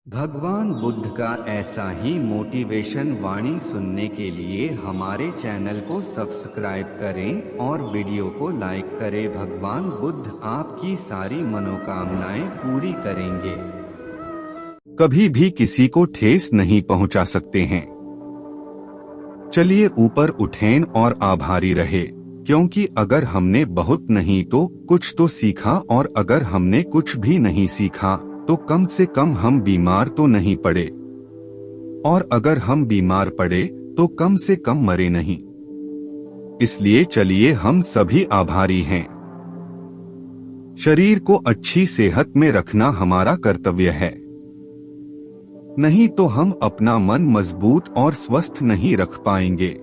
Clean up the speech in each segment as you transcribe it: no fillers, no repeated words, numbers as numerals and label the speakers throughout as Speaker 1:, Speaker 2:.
Speaker 1: भगवान बुद्ध का ऐसा ही मोटिवेशन वाणी सुनने के लिए हमारे चैनल को सब्सक्राइब करें और वीडियो को लाइक करें। भगवान बुद्ध आपकी सारी मनोकामनाएं पूरी करेंगे। कभी भी किसी को ठेस नहीं पहुंचा सकते हैं। चलिए ऊपर उठें और आभारी रहे, क्योंकि अगर हमने बहुत नहीं तो कुछ तो सीखा, और अगर हमने कुछ भी नहीं सीखा तो कम से कम हम बीमार तो नहीं पड़े, और अगर हम बीमार पड़े तो कम से कम मरे नहीं। इसलिए चलिए हम सभी आभारी हैं। शरीर को अच्छी सेहत में रखना हमारा कर्तव्य है, नहीं तो हम अपना मन मजबूत और स्वस्थ नहीं रख पाएंगे।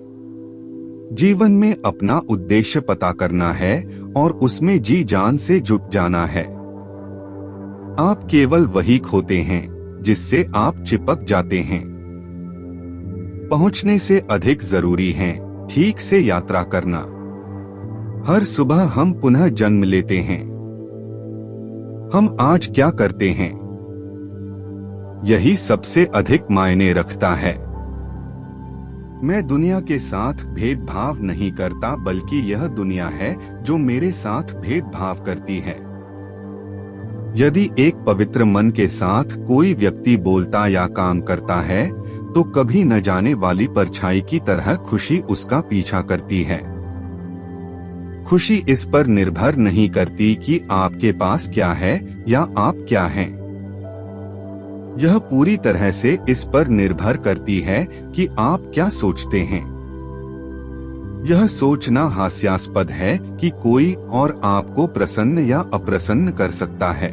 Speaker 1: जीवन में अपना उद्देश्य पता करना है और उसमें जी जान से जुट जाना है। आप केवल वही खोते हैं जिससे आप चिपक जाते हैं। पहुंचने से अधिक जरूरी है ठीक से यात्रा करना। हर सुबह हम पुनः जन्म लेते हैं। हम आज क्या करते हैं, यही सबसे अधिक मायने रखता है। मैं दुनिया के साथ भेदभाव नहीं करता, बल्कि यह दुनिया है जो मेरे साथ भेदभाव करती है। यदि एक पवित्र मन के साथ कोई व्यक्ति बोलता या काम करता है तो कभी न जाने वाली परछाई की तरह खुशी उसका पीछा करती है। खुशी इस पर निर्भर नहीं करती कि आपके पास क्या है या आप क्या हैं। यह पूरी तरह से इस पर निर्भर करती है कि आप क्या सोचते हैं। यह सोचना हास्यास्पद है कि कोई और आपको प्रसन्न या अप्रसन्न कर सकता है।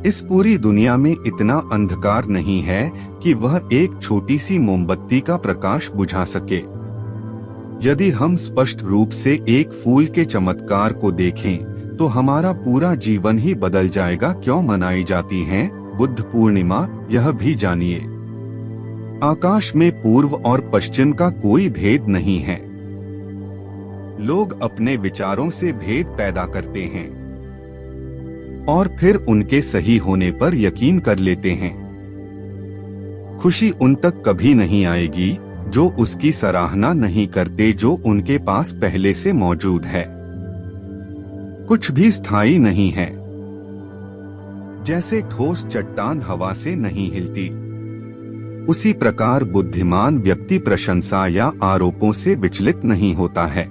Speaker 1: इस पूरी दुनिया में इतना अंधकार नहीं है कि वह एक छोटी सी मोमबत्ती का प्रकाश बुझा सके। यदि हम स्पष्ट रूप से एक फूल के चमत्कार को देखें तो हमारा पूरा जीवन ही बदल जाएगा। क्यों मनाई जाती है बुद्ध पूर्णिमा, यह भी जानिए। आकाश में पूर्व और पश्चिम का कोई भेद नहीं है। लोग अपने विचारों से भेद पैदा करते हैं और फिर उनके सही होने पर यकीन कर लेते हैं। खुशी उन तक कभी नहीं आएगी जो उसकी सराहना नहीं करते जो उनके पास पहले से मौजूद है। कुछ भी स्थायी नहीं है। जैसे ठोस चट्टान हवा से नहीं हिलती, उसी प्रकार बुद्धिमान व्यक्ति प्रशंसा या आरोपों से विचलित नहीं होता है।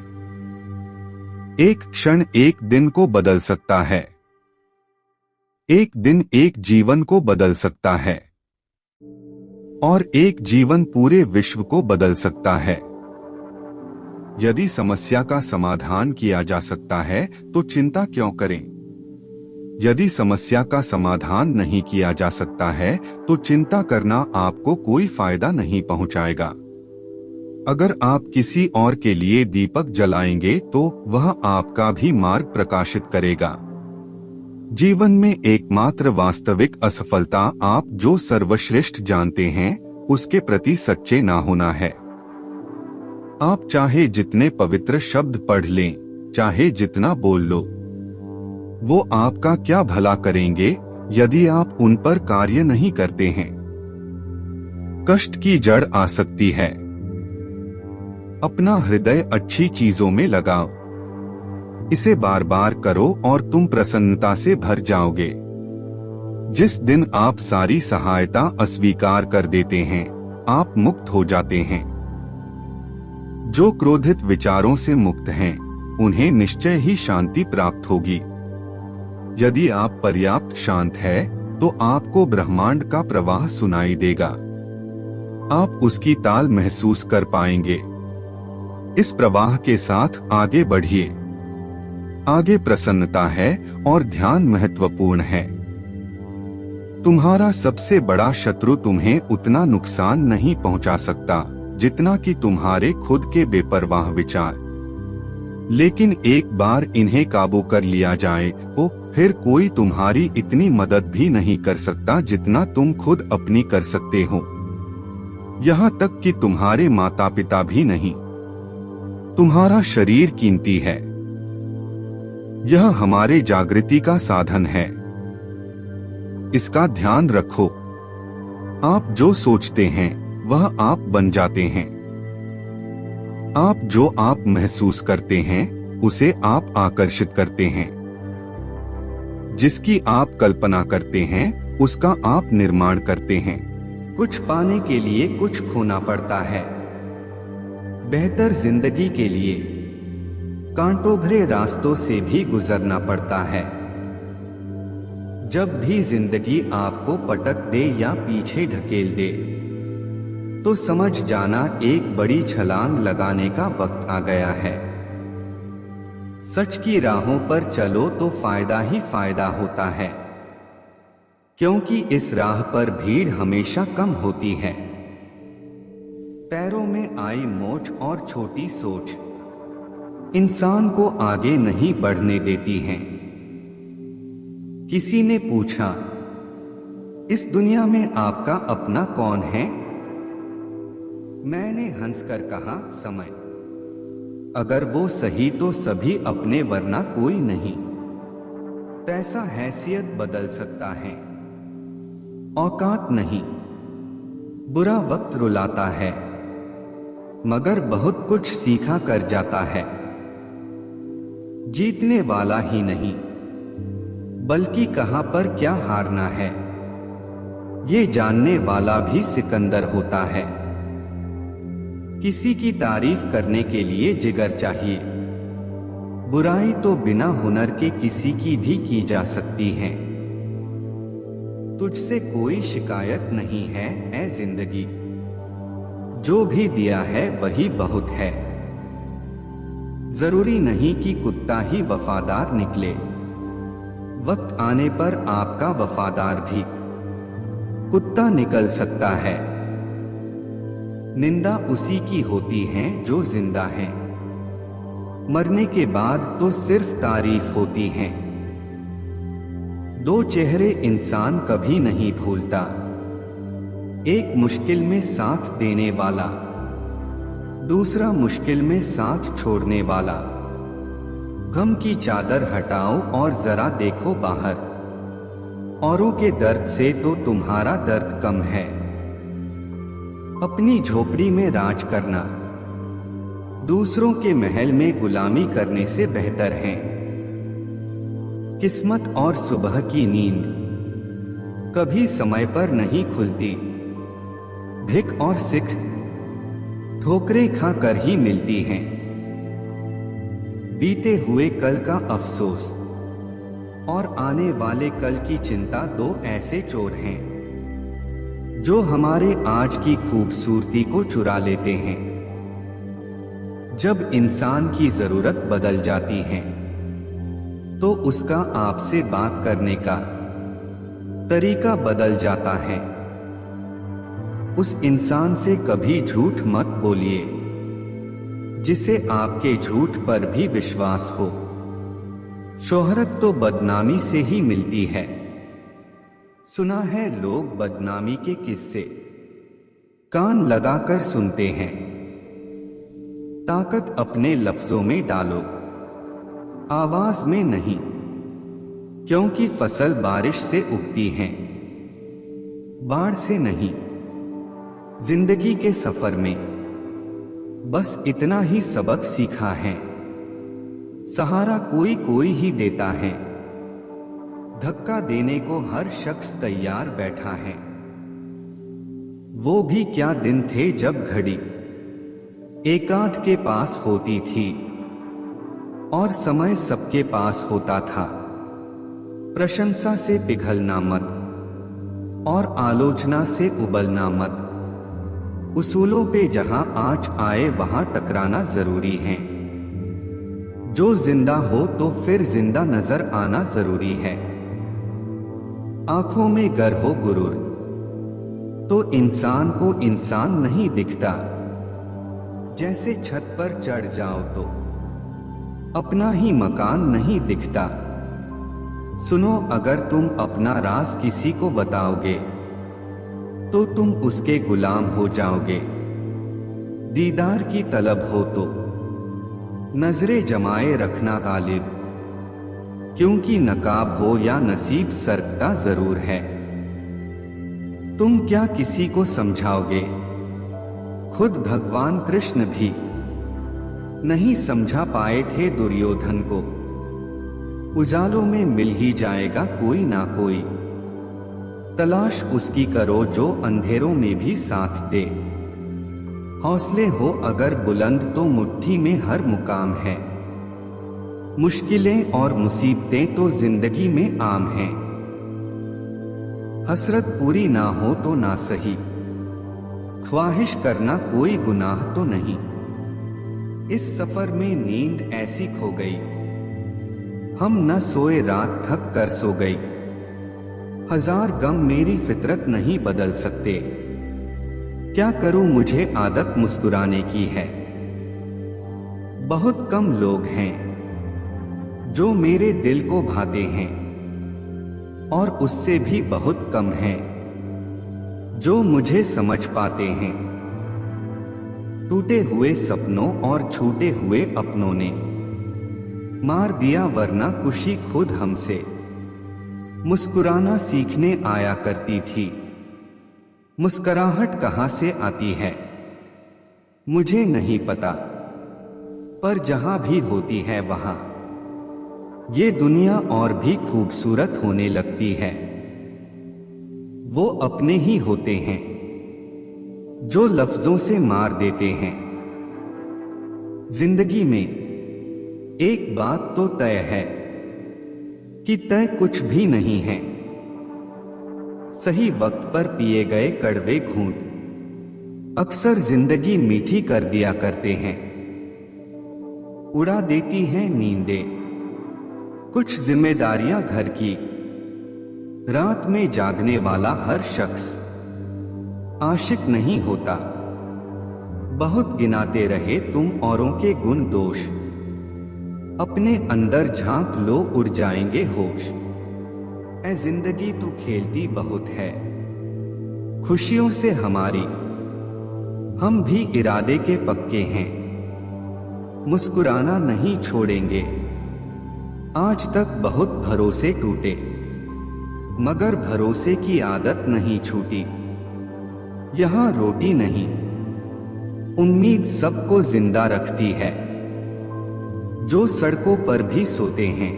Speaker 1: एक क्षण एक दिन को बदल सकता है। एक दिन एक जीवन को बदल सकता है, और एक जीवन पूरे विश्व को बदल सकता है। यदि समस्या का समाधान किया जा सकता है तो चिंता क्यों करें? यदि समस्या का समाधान नहीं किया जा सकता है तो चिंता करना आपको कोई फायदा नहीं पहुंचाएगा। अगर आप किसी और के लिए दीपक जलाएंगे तो वह आपका भी मार्ग प्रकाशित करेगा। जीवन में एकमात्र वास्तविक असफलता आप जो सर्वश्रेष्ठ जानते हैं उसके प्रति सच्चे ना होना है। आप चाहे जितने पवित्र शब्द पढ़ लें, चाहे जितना बोल लो, वो आपका क्या भला करेंगे यदि आप उन पर कार्य नहीं करते हैं। कष्ट की जड़ आसक्ति है। अपना हृदय अच्छी चीजों में लगाओ, इसे बार बार करो और तुम प्रसन्नता से भर जाओगे। जिस दिन आप सारी सहायता अस्वीकार कर देते हैं, आप मुक्त हो जाते हैं। जो क्रोधित विचारों से मुक्त हैं, उन्हें निश्चय ही शांति प्राप्त होगी। यदि आप पर्याप्त शांत हैं, तो आपको ब्रह्मांड का प्रवाह सुनाई देगा। आप उसकी ताल महसूस कर पाएंगे। इस प्रवाह के साथ आगे बढ़िए। आगे प्रसन्नता है और ध्यान महत्वपूर्ण है। तुम्हारा सबसे बड़ा शत्रु तुम्हें उतना नुकसान नहीं पहुंचा सकता जितना कि तुम्हारे खुद के बेपरवाह विचार। लेकिन एक बार इन्हें काबू कर लिया जाए तो फिर कोई तुम्हारी इतनी मदद भी नहीं कर सकता जितना तुम खुद अपनी कर सकते हो। यहाँ तक कि तुम्हारे माता पिता भी नहीं। तुम्हारा शरीर कीमती है। यह हमारे जागृति का साधन है। इसका ध्यान रखो। आप जो सोचते हैं वह आप बन जाते हैं। आप महसूस करते हैं उसे आप आकर्षित करते हैं। जिसकी आप कल्पना करते हैं उसका आप निर्माण करते हैं। कुछ पाने के लिए कुछ खोना पड़ता है। बेहतर जिंदगी के लिए कांटों भरे रास्तों से भी गुजरना पड़ता है। जब भी जिंदगी आपको पटक दे या पीछे ढकेल दे तो समझ जाना एक बड़ी छलांग लगाने का वक्त आ गया है। सच की राहों पर चलो तो फायदा ही फायदा होता है, क्योंकि इस राह पर भीड़ हमेशा कम होती है। पैरों में आई मोच और छोटी सोच इंसान को आगे नहीं बढ़ने देती हैं। किसी ने पूछा, इस दुनिया में आपका अपना कौन है? मैंने हंसकर कहा, समय। अगर वो सही तो सभी अपने, वरना कोई नहीं। पैसा हैसियत बदल सकता है, औकात नहीं। बुरा वक्त रुलाता है, मगर बहुत कुछ सीखा कर जाता है। जीतने वाला ही नहीं, बल्कि कहां पर क्या हारना है, ये जानने वाला भी सिकंदर होता है। किसी की तारीफ करने के लिए जिगर चाहिए। बुराई तो बिना हुनर के किसी की भी की जा सकती है। तुझसे कोई शिकायत नहीं है ऐ जिंदगी, जो भी दिया है वही बहुत है। जरूरी नहीं कि कुत्ता ही वफादार निकले, वक्त आने पर आपका वफादार भी कुत्ता निकल सकता है। निंदा उसी की होती है जो जिंदा है, मरने के बाद तो सिर्फ तारीफ होती है। दो चेहरे इंसान कभी नहीं भूलता, एक मुश्किल में साथ देने वाला, दूसरा मुश्किल में साथ छोड़ने वाला। गम की चादर हटाओ और जरा देखो बाहर, औरों के दर्द से तो तुम्हारा दर्द कम है। अपनी झोपड़ी में राज करना दूसरों के महल में गुलामी करने से बेहतर है। किस्मत और सुबह की नींद कभी समय पर नहीं खुलती। भिख और सिख ठोकरें खा कर ही मिलती हैं। बीते हुए कल का अफसोस और आने वाले कल की चिंता दो ऐसे चोर हैं जो हमारे आज की खूबसूरती को चुरा लेते हैं। जब इंसान की जरूरत बदल जाती है तो उसका आपसे बात करने का तरीका बदल जाता है। उस इंसान से कभी झूठ मत बोलिए जिसे आपके झूठ पर भी विश्वास हो। शोहरत तो बदनामी से ही मिलती है। सुना है लोग बदनामी के किस्से कान लगाकर सुनते हैं। ताकत अपने लफ्जों में डालो, आवाज में नहीं, क्योंकि फसल बारिश से उगती है, बाढ़ से नहीं। जिंदगी के सफर में बस इतना ही सबक सीखा है, सहारा कोई कोई ही देता है। धक्का देने को हर शख्स तैयार बैठा है। वो भी क्या दिन थे जब घड़ी एकांत के पास होती थी और समय सबके पास होता था। प्रशंसा से पिघलना मत और आलोचना से उबलना मत। उसूलों पे जहां आंच आए वहां टकराना जरूरी है। जो जिंदा हो तो फिर जिंदा नजर आना जरूरी है। आंखों में गर हो गुरूर तो इंसान को इंसान नहीं दिखता। जैसे छत पर चढ़ जाओ तो अपना ही मकान नहीं दिखता। सुनो, अगर तुम अपना राज किसी को बताओगे तो तुम उसके गुलाम हो जाओगे। दीदार की तलब हो तो नजरें जमाए रखना गालिब, क्योंकि नकाब हो या नसीब सरकता जरूर है। तुम क्या किसी को समझाओगे? खुद भगवान कृष्ण भी नहीं समझा पाए थे दुर्योधन को। उजालों में मिल ही जाएगा कोई ना कोई, तलाश उसकी करो जो अंधेरों में भी साथ दे। हौसले हो अगर बुलंद तो मुट्ठी में हर मुकाम है। मुश्किलें और मुसीबतें तो जिंदगी में आम हैं। हसरत पूरी ना हो तो ना सही, ख्वाहिश करना कोई गुनाह तो नहीं। इस सफर में नींद ऐसी खो गई, हम न सोए रात थक कर सो गई। हजार गम मेरी फितरत नहीं बदल सकते, क्या करूं मुझे आदत मुस्कुराने की है। बहुत कम लोग हैं जो मेरे दिल को भाते हैं, और उससे भी बहुत कम हैं जो मुझे समझ पाते हैं। टूटे हुए सपनों और छूटे हुए अपनों ने मार दिया वरना खुशी खुद हमसे मुस्कुराना सीखने आया करती थी। मुस्कुराहट कहां से आती है मुझे नहीं पता, पर जहां भी होती है वहां ये दुनिया और भी खूबसूरत होने लगती है। वो अपने ही होते हैं जो लफ्जों से मार देते हैं। जिंदगी में एक बात तो तय है कि तय कुछ भी नहीं है। सही वक्त पर पिए गए कड़वे घूंट अक्सर जिंदगी मीठी कर दिया करते हैं। उड़ा देती हैं नींदें कुछ जिम्मेदारियां घर की। रात में जागने वाला हर शख्स आशिक नहीं होता। बहुत गिनाते रहे तुम औरों के गुण दोष, अपने अंदर झांक लो उड़ जाएंगे होश। ऐ जिंदगी तू खेलती बहुत है खुशियों से हमारी, हम भी इरादे के पक्के हैं, मुस्कुराना नहीं छोड़ेंगे। आज तक बहुत भरोसे टूटे मगर भरोसे की आदत नहीं छूटी। यहां रोटी नहीं उम्मीद सबको जिंदा रखती है। जो सड़कों पर भी सोते हैं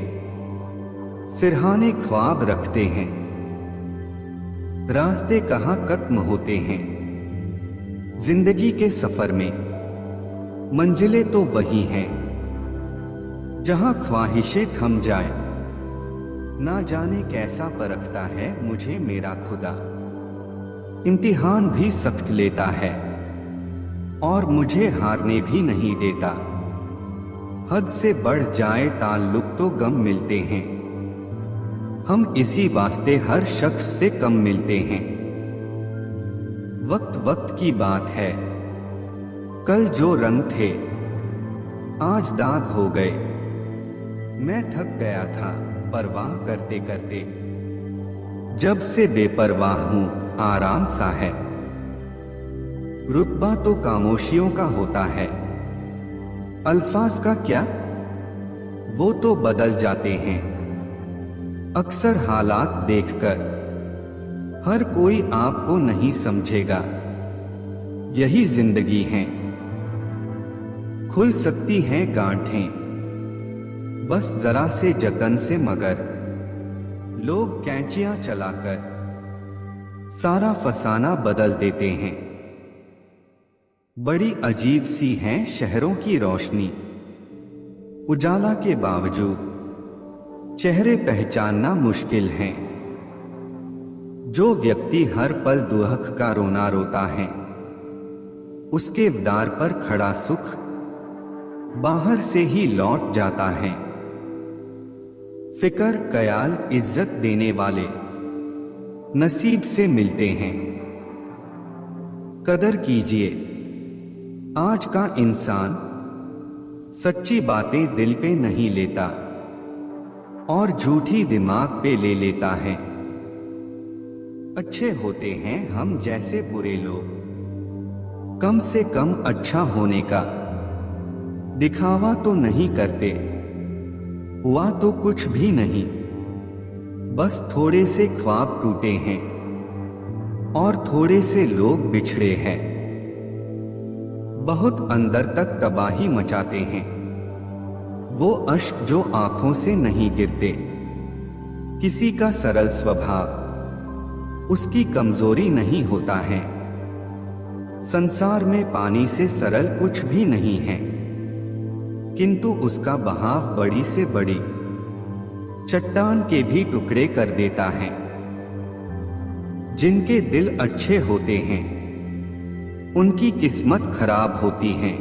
Speaker 1: सिरहाने ख्वाब रखते हैं। रास्ते कहां खत्म होते हैं जिंदगी के सफर में, मंजिलें तो वही हैं जहां ख्वाहिशें थम जाए। ना जाने कैसा परखता है मुझे मेरा खुदा, इम्तिहान भी सख्त लेता है और मुझे हारने भी नहीं देता। हद से बढ़ जाए ताल्लुक तो गम मिलते हैं, हम इसी वास्ते हर शख्स से कम मिलते हैं। वक्त वक्त की बात है, कल जो रंग थे आज दाग हो गए। मैं थक गया था परवाह करते करते, जब से बेपरवाह हूं आराम सा है। रुतबा तो खामोशियों का होता है, अल्फाज का क्या वो तो बदल जाते हैं। अक्सर हालात देखकर हर कोई आपको नहीं समझेगा, यही जिंदगी है। खुल सकती हैं गांठें बस जरा से जतन से, मगर लोग कैंचियां चलाकर सारा फसाना बदल देते हैं। बड़ी अजीब सी है शहरों की रोशनी, उजाला के बावजूद चेहरे पहचानना मुश्किल है। जो व्यक्ति हर पल दुहक का रोना रोता है, उसके द्वार पर खड़ा सुख बाहर से ही लौट जाता है। फिकर ख्याल इज्जत देने वाले नसीब से मिलते हैं। कदर कीजिए, आज का इंसान सच्ची बातें दिल पे नहीं लेता और झूठी दिमाग पे ले लेता है। अच्छे होते हैं हम जैसे बुरे लोग, कम से कम अच्छा होने का दिखावा तो नहीं करते। हुआ तो कुछ भी नहीं, बस थोड़े से ख्वाब टूटे हैं। और थोड़े से लोग बिछड़े हैं, बहुत अंदर तक तबाही मचाते हैं। वो अश्क जो आंखों से नहीं गिरते, किसी का सरल स्वभाव उसकी कमजोरी नहीं होता है। संसार में पानी से सरल कुछ भी नहीं है, किंतु उसका बहाव बड़ी से बड़ी चट्टान के भी टुकड़े कर देता है। जिनके दिल अच्छे होते हैं उनकी किस्मत खराब होती है।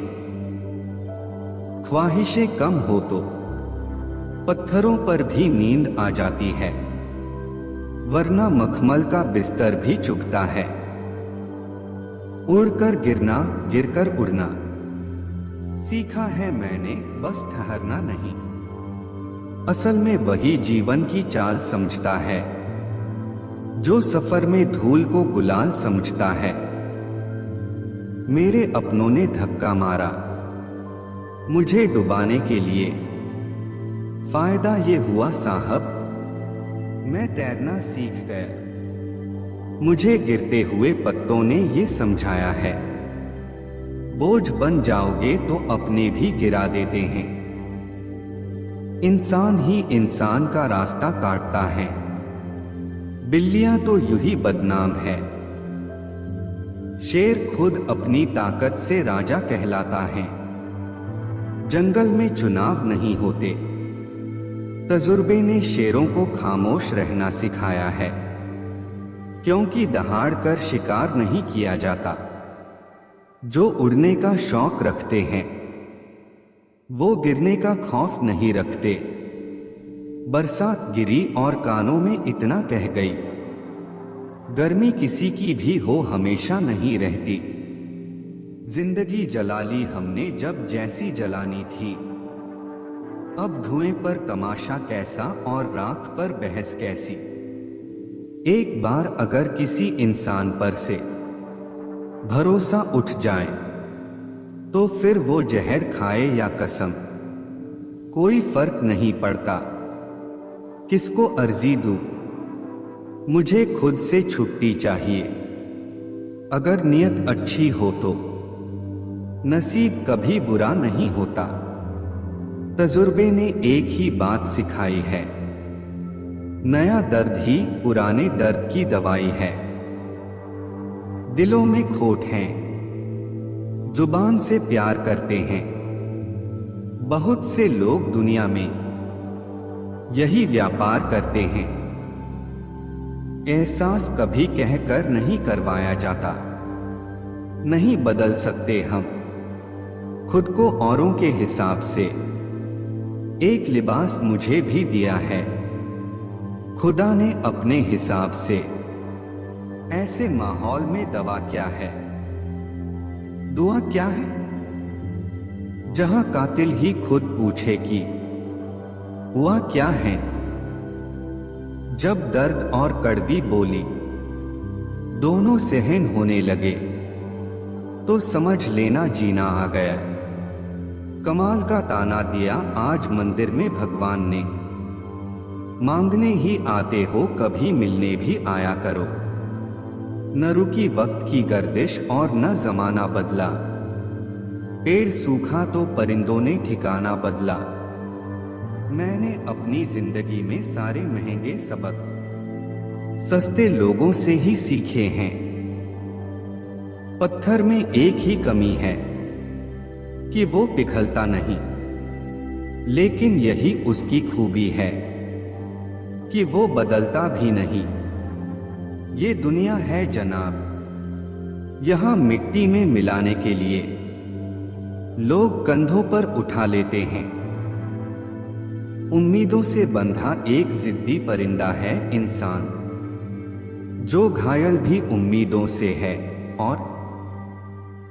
Speaker 1: ख्वाहिशें कम हो तो पत्थरों पर भी नींद आ जाती है, वरना मखमल का बिस्तर भी चुभता है। उड़कर गिरना, गिरकर उड़ना सीखा है मैंने, बस ठहरना नहीं। असल में वही जीवन की चाल समझता है, जो सफर में धूल को गुलाल समझता है। मेरे अपनों ने धक्का मारा मुझे डुबाने के लिए, फायदा ये हुआ साहब, मैं तैरना सीख गया। मुझे गिरते हुए पत्तों ने ये समझाया है, बोझ बन जाओगे तो अपने भी गिरा देते हैं। इंसान ही इंसान का रास्ता काटता है, बिल्लियां तो यूं ही बदनाम है। शेर खुद अपनी ताकत से राजा कहलाता है। जंगल में चुनाव नहीं होते, तजुर्बे ने शेरों को खामोश रहना सिखाया है, क्योंकि दहाड़ कर शिकार नहीं किया जाता। जो उड़ने का शौक रखते हैं वो गिरने का खौफ नहीं रखते। बरसात गिरी और कानों में इतना कह गई, गर्मी किसी की भी हो हमेशा नहीं रहती। जिंदगी जला ली हमने जब जैसी जलानी थी, अब धुएं पर तमाशा कैसा और राख पर बहस कैसी। एक बार अगर किसी इंसान पर से भरोसा उठ जाए तो फिर वो जहर खाए या कसम, कोई फर्क नहीं पड़ता। किसको अर्जी दूं, मुझे खुद से छुट्टी चाहिए। अगर नियत अच्छी हो तो नसीब कभी बुरा नहीं होता। तजुर्बे ने एक ही बात सिखाई है, नया दर्द ही पुराने दर्द की दवाई है। दिलों में खोट है, जुबान से प्यार करते हैं। बहुत से लोग दुनिया में यही व्यापार करते हैं। एहसास कभी कहकर नहीं करवाया जाता। नहीं बदल सकते हम खुद को औरों के हिसाब से। एक लिबास मुझे भी दिया है खुदा ने अपने हिसाब से। ऐसे माहौल में दवा क्या है, दुआ क्या है, जहां कातिल ही खुद पूछे कि हुआ क्या है। जब दर्द और कड़वी बोली दोनों सहन होने लगे तो समझ लेना जीना आ गया। कमाल का ताना दिया आज मंदिर में भगवान ने, मांगने ही आते हो कभी मिलने भी आया करो। न रुकी वक्त की गर्दिश और न जमाना बदला, पेड़ सूखा तो परिंदों ने ठिकाना बदला। मैंने अपनी जिंदगी में सारे महंगे सबक सस्ते लोगों से ही सीखे हैं। पत्थर में एक ही कमी है कि वो पिघलता नहीं, लेकिन यही उसकी खूबी है कि वो बदलता भी नहीं। ये दुनिया है जनाब, यहाँ मिट्टी में मिलाने के लिए लोग कंधों पर उठा लेते हैं। उम्मीदों से बंधा एक जिद्दी परिंदा है इंसान, जो घायल भी उम्मीदों से है और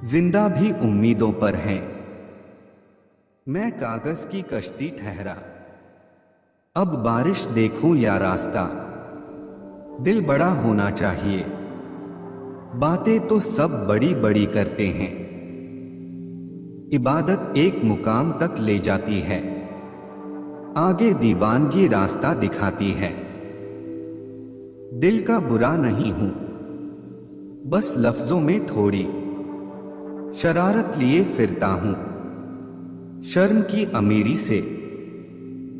Speaker 1: जिंदा भी उम्मीदों पर है। मैं कागज की कश्ती ठहरा, अब बारिश देखूं या रास्ता। दिल बड़ा होना चाहिए, बातें तो सब बड़ी बड़ी करते हैं। इबादत एक मुकाम तक ले जाती है, आगे दीवानगी रास्ता दिखाती है। दिल का बुरा नहीं हूं, बस लफ्जों में थोड़ी शरारत लिए फिरता हूं। शर्म की अमीरी से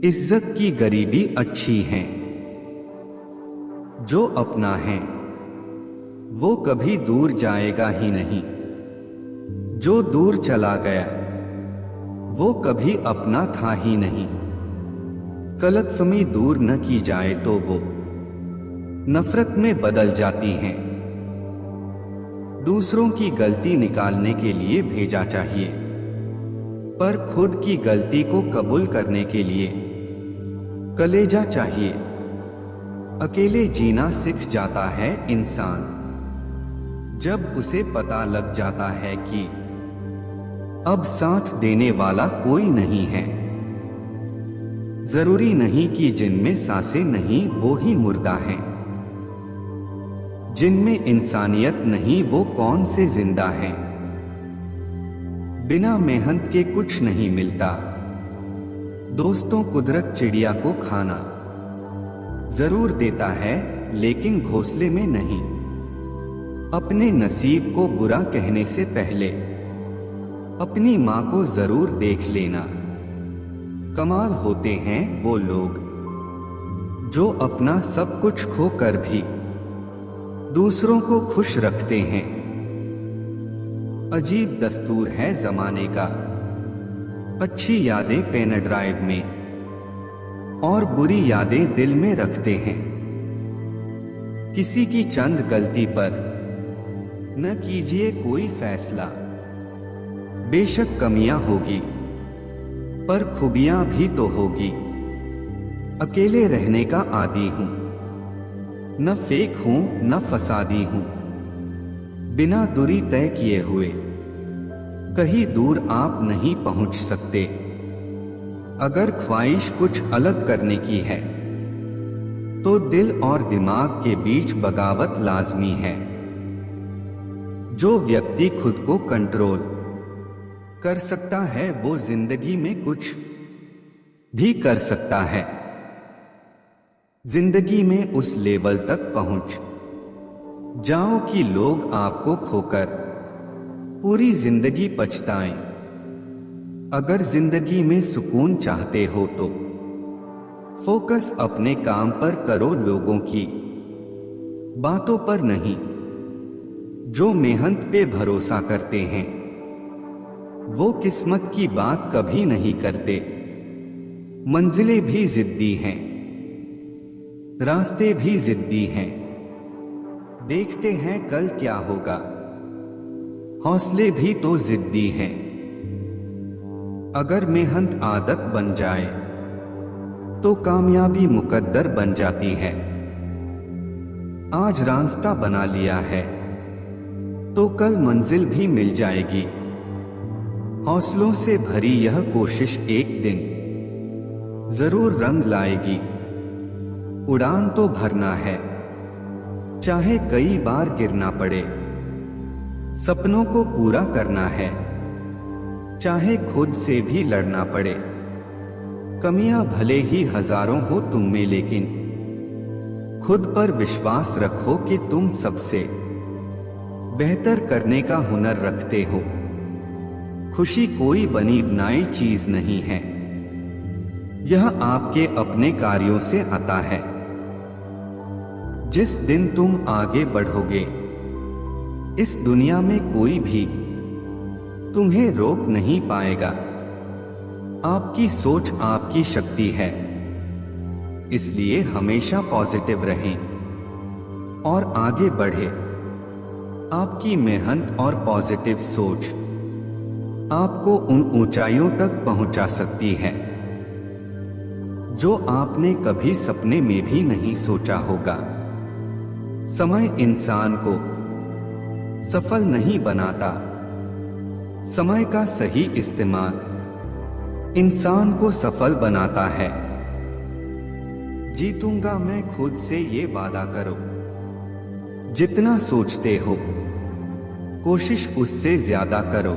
Speaker 1: इज्जत की गरीबी अच्छी है। जो अपना है वो कभी दूर जाएगा ही नहीं। जो दूर चला गया वो कभी अपना था ही नहीं। गलतफहमी दूर न की जाए तो वो नफरत में बदल जाती हैं। दूसरों की गलती निकालने के लिए भेजा चाहिए, पर खुद की गलती को कबूल करने के लिए कलेजा चाहिए। अकेले जीना सीख जाता है इंसान जब उसे पता लग जाता है कि अब साथ देने वाला कोई नहीं है। जरूरी नहीं कि जिनमें सांसें नहीं वो ही मुर्दा हैं। जिनमें इंसानियत नहीं वो कौन से जिंदा हैं। बिना मेहनत के कुछ नहीं मिलता। दोस्तों, कुदरत चिड़िया को खाना जरूर देता है लेकिन घोंसले में नहीं। अपने नसीब को बुरा कहने से पहले अपनी मां को जरूर देख लेना। कमाल होते हैं वो लोग जो अपना सब कुछ खो कर भी दूसरों को खुश रखते हैं। अजीब दस्तूर है जमाने का, अच्छी यादें पेन ड्राइव में और बुरी यादें दिल में रखते हैं। किसी की चंद गलती पर न कीजिए कोई फैसला। बेशक कमियां होगी पर खूबियां भी तो होगी। अकेले रहने का आदी हूं, न फेक हूं न फसादी हूं। बिना दूरी तय किए हुए कहीं दूर आप नहीं पहुंच सकते। अगर ख्वाहिश कुछ अलग करने की है तो दिल और दिमाग के बीच बगावत लाजमी है। जो व्यक्ति खुद को कंट्रोल कर सकता है वो जिंदगी में कुछ भी कर सकता है। जिंदगी में उस लेवल तक पहुंच जाओ कि लोग आपको खोकर पूरी जिंदगी पछताएं। अगर जिंदगी में सुकून चाहते हो तो फोकस अपने काम पर करो, लोगों की बातों पर नहीं। जो मेहनत पे भरोसा करते हैं वो किस्मत की बात कभी नहीं करते। मंजिलें भी जिद्दी हैं, रास्ते भी जिद्दी हैं। देखते हैं कल क्या होगा, हौसले भी तो जिद्दी हैं। अगर मेहनत आदत बन जाए तो कामयाबी मुकद्दर बन जाती है। आज रास्ता बना लिया है तो कल मंजिल भी मिल जाएगी। हौसलों से भरी यह कोशिश एक दिन जरूर रंग लाएगी। उड़ान तो भरना है चाहे कई बार गिरना पड़े। सपनों को पूरा करना है चाहे खुद से भी लड़ना पड़े। कमियां भले ही हजारों हो तुम में, लेकिन खुद पर विश्वास रखो कि तुम सबसे बेहतर करने का हुनर रखते हो। खुशी कोई बनी बनाई चीज नहीं है, यह आपके अपने कार्यों से आता है। जिस दिन तुम आगे बढ़ोगे इस दुनिया में कोई भी तुम्हें रोक नहीं पाएगा। आपकी सोच आपकी शक्ति है, इसलिए हमेशा पॉजिटिव रहें और आगे बढ़े। आपकी मेहनत और पॉजिटिव सोच आपको उन ऊंचाइयों तक पहुंचा सकती है जो आपने कभी सपने में भी नहीं सोचा होगा। समय इंसान को सफल नहीं बनाता, समय का सही इस्तेमाल इंसान को सफल बनाता है। जीतूंगा मैं खुद से ये वादा करो। जितना सोचते हो कोशिश उससे ज्यादा करो।